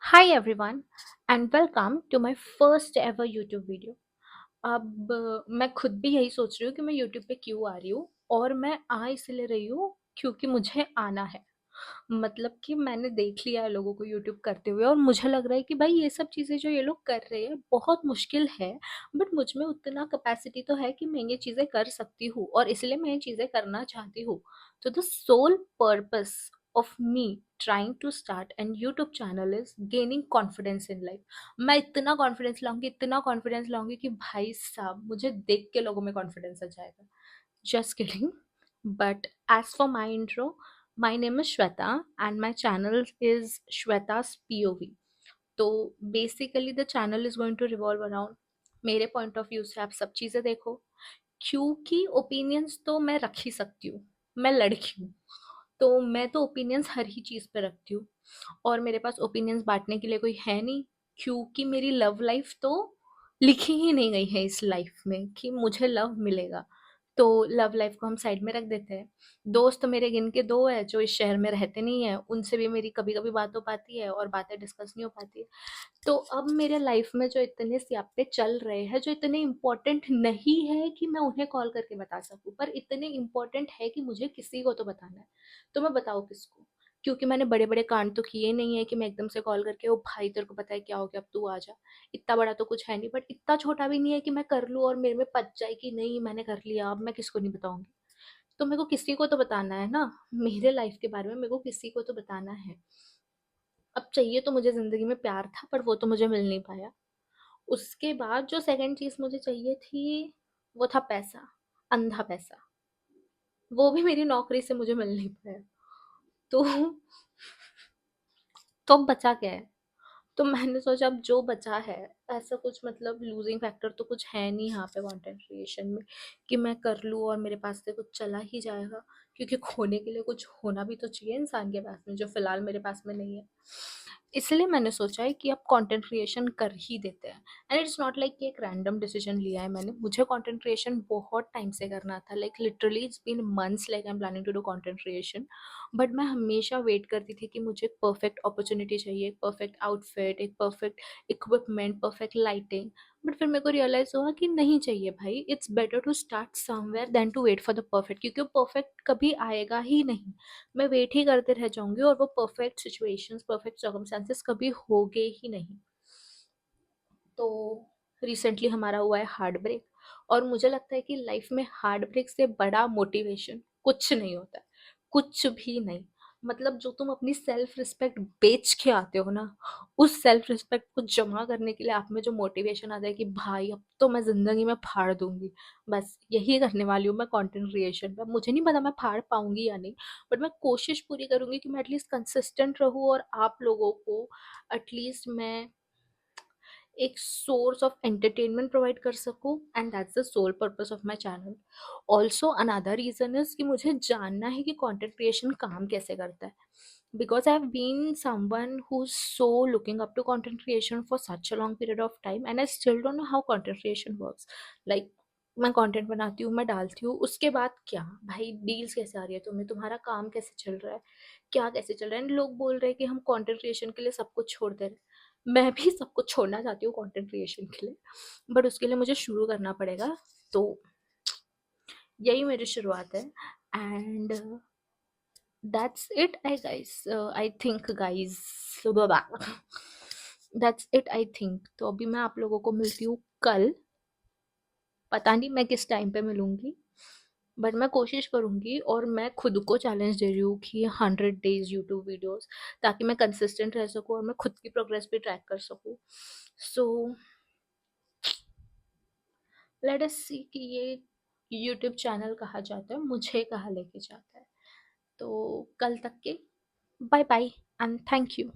Hi everyone and welcome to my first ever YouTube video। अब मैं खुद भी यही सोच रही हूँ कि मैं YouTube पे क्यों आ रही हूँ और मैं आ इसलिए रही हूँ क्योंकि मुझे आना है। मतलब कि मैंने देख लिया है लोगों को YouTube करते हुए और मुझे लग रहा है कि भाई ये सब चीज़ें जो ये लोग कर रहे हैं बहुत मुश्किल है, बट मुझ में उतना कैपेसिटी तो है कि मैं ये चीज़ें कर सकती हूँ और इसलिए मैं ये चीज़ें करना चाहती हूँ। तो the sole purpose of me trying to start an YouTube channel is gaining confidence in life। मैं इतना कॉन्फिडेंस लाऊंगी कि भाई साहब मुझे देख के लोगों में कॉन्फिडेंस आ जाएगा। Just kidding। But as for my intro, my name is Shweta and my channel is Shweta's POV। तो basically the channel is going to revolve around मेरे पॉइंट ऑफ व्यू से आप सब चीज़ें देखो, क्योंकि ओपिनियंस तो मैं रख ही सकती हूँ। मैं लड़की हूँ तो मैं तो ओपिनियंस हर ही चीज़ पे रखती हूँ और मेरे पास ओपिनियंस बांटने के लिए कोई है नहीं, क्योंकि मेरी लव लाइफ तो लिखी ही नहीं गई है इस लाइफ में कि मुझे लव मिलेगा। तो लव लाइफ को हम साइड में रख देते हैं। दोस्त मेरे गिन के दो है जो इस शहर में रहते नहीं है, उनसे भी मेरी कभी कभी बात हो पाती है और बातें डिस्कस नहीं हो पाती है। तो अब मेरे लाइफ में जो इतने स्यापे चल रहे हैं जो इतने इम्पोर्टेंट नहीं है कि मैं उन्हें कॉल करके बता सकूं, पर इतने इम्पोर्टेंट है कि मुझे किसी को तो बताना है। तो मैं बताऊँ किसको? क्योंकि मैंने बड़े बड़े कांड तो किए नहीं है कि मैं एकदम से कॉल करके ओ भाई तेरे को पता है क्या हो गया अब तू आ जा। इतना बड़ा तो कुछ है नहीं, बट इतना छोटा भी नहीं है कि मैं कर लूँ और मेरे में पच जाए कि नहीं मैंने कर लिया अब मैं किसको नहीं बताऊंगी। तो मेरे को किसी को तो बताना है ना, मेरे लाइफ के बारे में मेरे को किसी को तो बताना है। अब चाहिए तो मुझे जिंदगी में प्यार था पर वो तो मुझे मिल नहीं पाया। उसके बाद जो सेकंड चीज मुझे चाहिए थी वो था पैसा, अंधा पैसा। वो भी मेरी नौकरी से मुझे मिल नहीं पाया। तो तो अब बचा क्या है? तो मैंने सोचा अब जो बचा है, ऐसा कुछ मतलब लूजिंग फैक्टर तो कुछ है नहीं यहाँ पे कंटेंट क्रिएशन में कि मैं कर लूँ और मेरे पास से कुछ चला ही जाएगा। क्योंकि खोने के लिए कुछ होना भी तो चाहिए इंसान के पास में, जो फिलहाल मेरे पास में नहीं है। इसलिए मैंने सोचा है कि अब कंटेंट क्रिएशन कर ही देते हैं। एंड इट्स नॉट लाइक कि एक रैंडम डिसीजन लिया है मैंने, मुझे कंटेंट क्रिएशन बहुत टाइम से करना था। Like literally it's been months like I am planning to do content creation. But मैं हमेशा वेट करती थी कि मुझे एक परफेक्ट अपॉर्चुनिटी चाहिए, एक परफेक्ट आउटफिट, एक perfect equipment, perfect lighting. But फिर मेरे को रियलाइज हुआ कि नहीं चाहिए भाई, it's better to start somewhere than to wait for the perfect, क्योंकि वो परफेक्ट कभी आएगा ही नहीं। मैं वेट ही करते रह जाऊंगी और वो परफेक्ट सिचुएशंस, परफेक्ट सर्कमस्टेंसेस कभी होगे ही नहीं। तो रिसेंटली हमारा हुआ है हार्ट ब्रेक, और मुझे लगता है कि लाइफ में हार्ट ब्रेक से बड़ा मोटिवेशन कुछ नहीं होता है। कुछ भी नहीं। मतलब जो तुम अपनी सेल्फ रिस्पेक्ट बेच के आते हो ना, उस सेल्फ रिस्पेक्ट को जमा करने के लिए आप में जो मोटिवेशन आता है कि भाई अब तो मैं जिंदगी में फाड़ दूंगी, बस यही करने वाली हूँ मैं कंटेंट क्रिएशन पे। मुझे नहीं पता मैं फाड़ पाऊंगी या नहीं, बट मैं कोशिश पूरी करूंगी कि मैं एटलीस्ट कंसिस्टेंट रहूँ और आप लोगों को एटलीस्ट मैं एक सोर्स ऑफ एंटरटेनमेंट प्रोवाइड कर सकूं। And that's the sole purpose of my channel. Also another reason is कि मुझे जानना है कि कंटेंट क्रिएशन काम कैसे करता है, because I've been someone who's so looking up to content creation for such a long period of time and I still don't know how content creation works। Like मैं कंटेंट बनाती हूँ, मैं डालती हूँ, उसके बाद क्या भाई डील्स कैसे आ रही है तुम्हें, तुम्हारा काम कैसे चल रहा है, क्या कैसे चल रहा है। एंड लोग बोल रहे हैं कि हम कंटेंट क्रिएशन के लिए सब कुछ छोड़ दे रहे। मैं भी सब कुछ छोड़ना चाहती हूँ कंटेंट क्रिएशन के लिए, बट उसके लिए मुझे शुरू करना पड़ेगा। तो यही मेरी शुरुआत है। And that's it I guys, I think guys, that's it I think. तो अभी मैं आप लोगों को मिलती हूँ कल। पता नहीं मैं किस टाइम पे मिलूंगी, बट मैं कोशिश करूंगी और मैं खुद को चैलेंज दे रही हूँ कि 100 डेज यूट्यूब वीडियोस, ताकि मैं कंसिस्टेंट रह सकूँ और मैं खुद की प्रोग्रेस भी ट्रैक कर सकूँ। सो लेट अस सी कि ये यूट्यूब चैनल कहाँ जाता है, मुझे कहाँ लेके जाता है। तो कल तक के bye bye and thank you.